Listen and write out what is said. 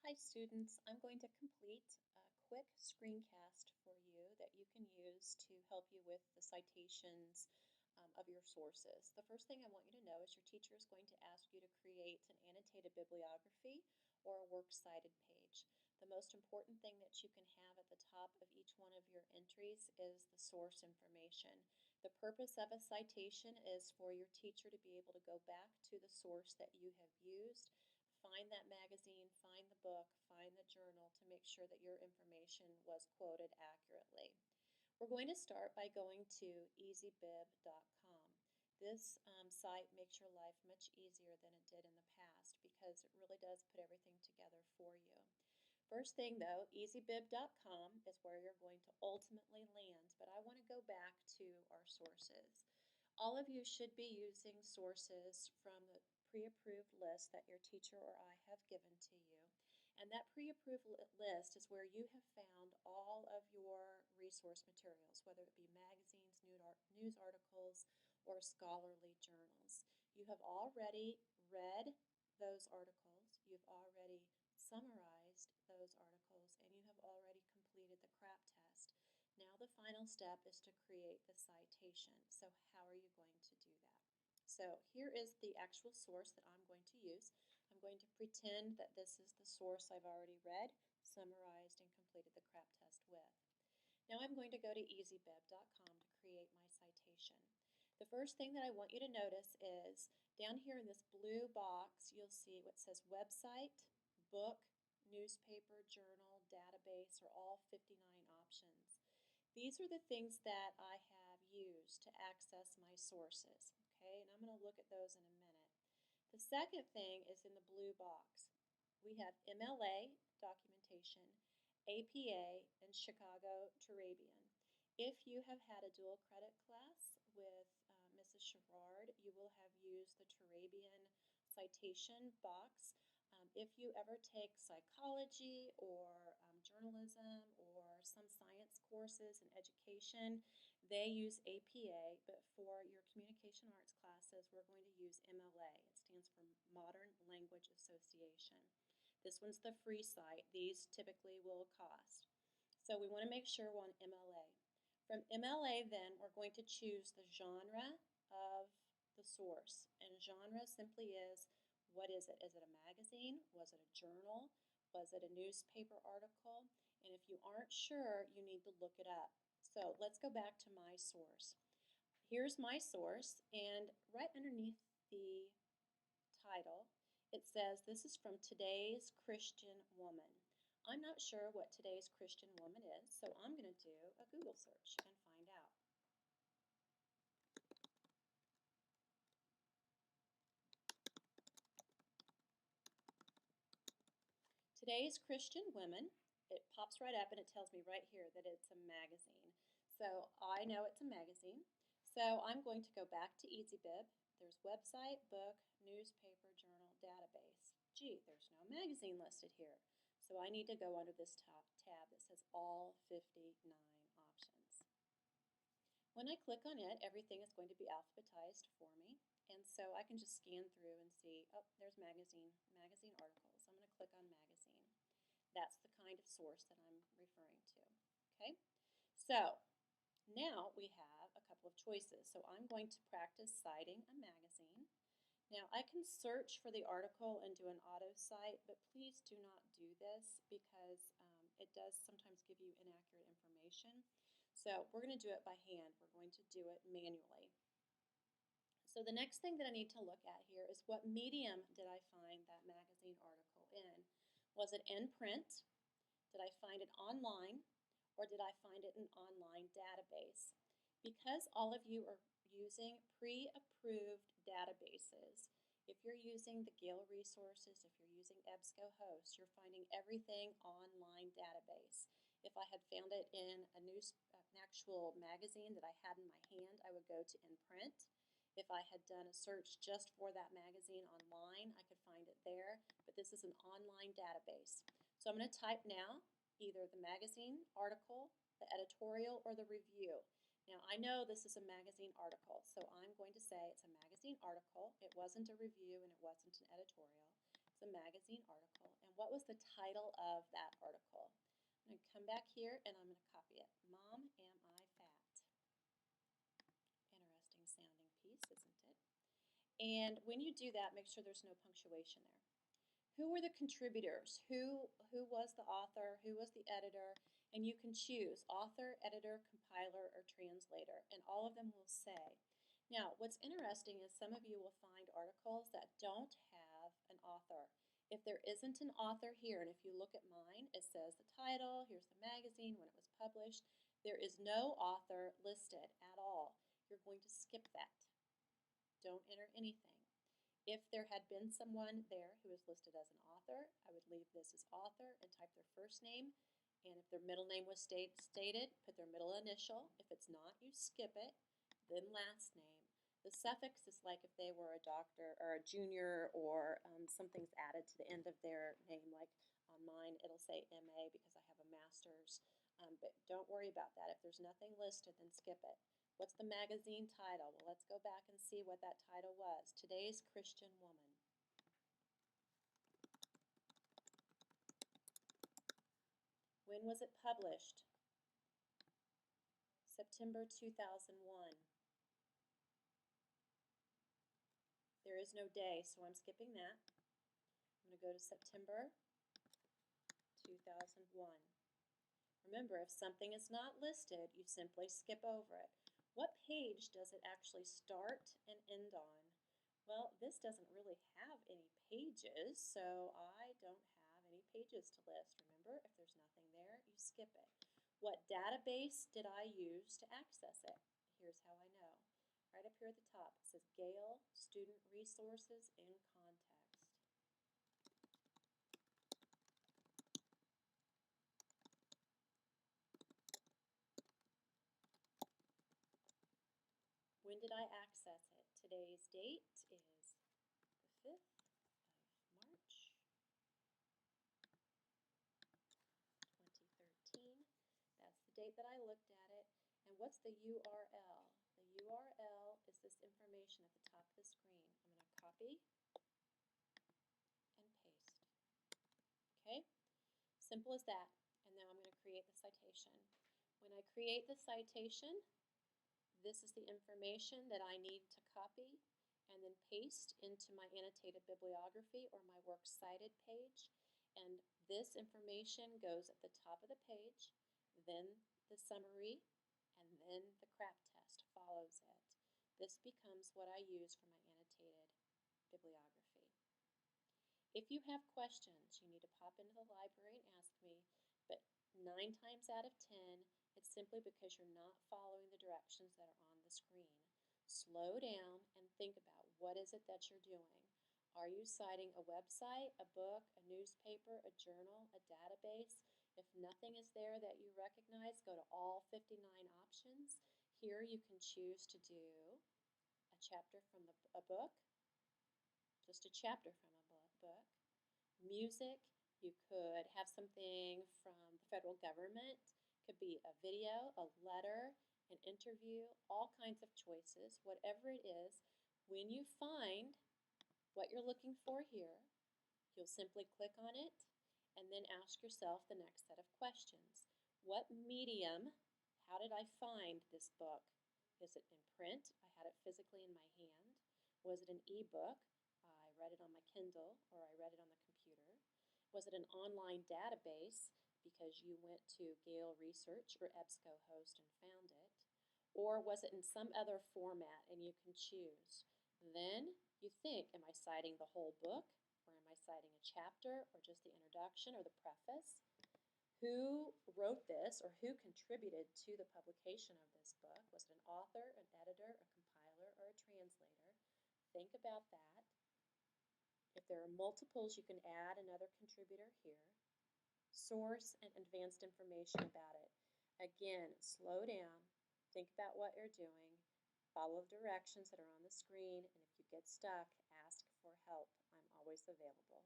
Hi students, I'm going to complete a quick screencast for you that you can use to help you with the citations of your sources. The first thing I want you to know is your teacher is going to ask you to create an annotated bibliography or a works cited page. The most important thing that you can have at the top of each one of your entries is the source information. The purpose of a citation is for your teacher to be able to go back to the source that you have used, find that magazine, find the book, find the journal to make sure that your information was quoted accurately. We're going to start by going to ezbib.com. This site makes your life much easier than it did in the past because it really does put everything together for you. First thing though, ezbib.com is where you're going to ultimately land, but I want to go back to our sources. All of you should be using sources from the pre-approved list that your teacher or I have given to you. And that pre-approved list is where you have found all of your resource materials, whether it be magazines, news articles, or scholarly journals. You have already read those articles, you've already summarized those articles, and you have already completed the CRAP test. Now the final step is to create the citation. So how are you going to do that? So here is the actual source that I'm going to use. I'm going to pretend that this is the source I've already read, summarized, and completed the CRAP test with. Now I'm going to go to ezbib.com to create my citation. The first thing that I want you to notice is down here in this blue box you'll see what says website, book, newspaper, journal, database are all 59 options. These are the things that I have used to access my sources, okay, and I'm going to look at those in a minute. The second thing is in the blue box. We have MLA documentation, APA, and Chicago Turabian. If you have had a dual credit class with Mrs. Sherrard, you will have used the Turabian citation box. If you ever take psychology or journalism or some science courses in education, they use APA, but for your communication arts classes, we're going to use MLA. It stands for Modern Language Association. This one's the free site. These typically will cost. So we want to make sure we're on MLA. From MLA then, we're going to choose the genre of the source. And genre simply is, what is it? Is it a magazine? Was it a journal? Was it a newspaper article? And if you aren't sure, you need to look it up. So let's go back to my source. Here's my source, and right underneath the title, it says this is from Today's Christian Woman. I'm not sure what Today's Christian Woman is, so I'm going to do a Google search and find out. Today's Christian Women, it pops right up and it tells me right here that it's a magazine. So I know it's a magazine. So I'm going to go back to ezbib. There's website, book, newspaper, journal, database. Gee, there's no magazine listed here. So I need to go under this top tab that says all 59 options. When I click on it, everything is going to be alphabetized for me. And so I can just scan through and see, oh, there's magazine articles. I'm going to click on magazine. That's the kind of source that I'm referring to. Okay, so now we have a couple of choices. So I'm going to practice citing a magazine. Now I can search for the article and do an auto cite, but please do not do this because it does sometimes give you inaccurate information. So we're going to do it by hand. We're going to do it manually. So the next thing that I need to look at here is what medium did I find that magazine article in? Was it in print? Did I find it online? Or did I find it in an online database? Because all of you are using pre-approved databases, if you're using the Gale resources, if you're using EBSCOhost, you're finding everything online database. If I had found it in an actual magazine that I had in my hand, I would go to in print. If I had done a search just for that magazine online, I could find it there, but this is an online database. So I'm going to type now either the magazine article, the editorial, or the review. Now I know this is a magazine article, so I'm going to say it's a magazine article. It wasn't a review and it wasn't an editorial. It's a magazine article, and what was the title of that article? I'm going to come back here and I'm going to copy it. Mom, am I fat? Interesting sounding piece, isn't it? And when you do that, make sure there's no punctuation there. Who were the contributors? Who was the author? Who was the editor? And you can choose author, editor, compiler, or translator, and all of them will say. Now, what's interesting is some of you will find articles that don't have an author. If there isn't an author here, and if you look at mine, it says the title, here's the magazine, when it was published. There is no author listed at all. You're going to skip that. Don't enter anything. If there had been someone there who was listed as an author, I would leave this as author and type their first name. And if their middle name was stated, put their middle initial. If it's not, you skip it, then last name. The suffix is like if they were a doctor or a junior or something's added to the end of their name. Like on mine, it'll say MA because I have a master's. But don't worry about that. If there's nothing listed, then skip it. What's the magazine title? Well, let's go back and see what that title was. Today's Christian Woman. When was it published? September 2001. There is no day, so I'm skipping that. I'm going to go to September 2001. Remember, if something is not listed, you simply skip over it. What page does it actually start and end on? Well, this doesn't really have any pages, so I don't have any pages to list. Remember, if there's nothing there, you skip it. What database did I use to access it? Here's how I know. Right up here at the top, it says Gale Student Resources in Context. When did I access it? Today's date is the 5th of March, 2013. That's the date that I looked at it. And what's the URL? The URL is this information at the top of the screen. I'm going to copy and paste. Okay? Simple as that. And now I'm going to create the citation. When I create the citation, this is the information that I need to copy and then paste into my annotated bibliography or my works cited page. And this information goes at the top of the page, then the summary, and then the CRAP test follows it. This becomes what I use for my annotated bibliography. If you have questions, you need to pop into the library and ask me, but 9 times out of 10, it's simply because you're not following the directions that are on the screen. Slow down and think about what is it that you're doing. Are you citing a website, a book, a newspaper, a journal, a database? If nothing is there that you recognize, go to all 59 options. Here you can choose to do a chapter from a book, just a chapter from a book. Music, you could have something from the federal government, could be a video, a letter, an interview, all kinds of choices, whatever it is. When you find what you're looking for here, you'll simply click on it and then ask yourself the next set of questions. What medium, how did I find this book? Is it in print? I had it physically in my hand. Was it an e-book? I read it on my Kindle or I read it on the computer. Was it an online database because you went to Gale Research or EBSCOhost and found it? Or was it in some other format and you can choose? Then you think, am I citing the whole book or am I citing a chapter or just the introduction or the preface? Who wrote this or who contributed to the publication of this book? Was it an author, an editor, a compiler, or a translator? Think about that. If there are multiples, you can add another contributor here. Source and advanced information about it. Again, slow down, think about what you're doing, follow the directions that are on the screen, and if you get stuck, ask for help. I'm always available.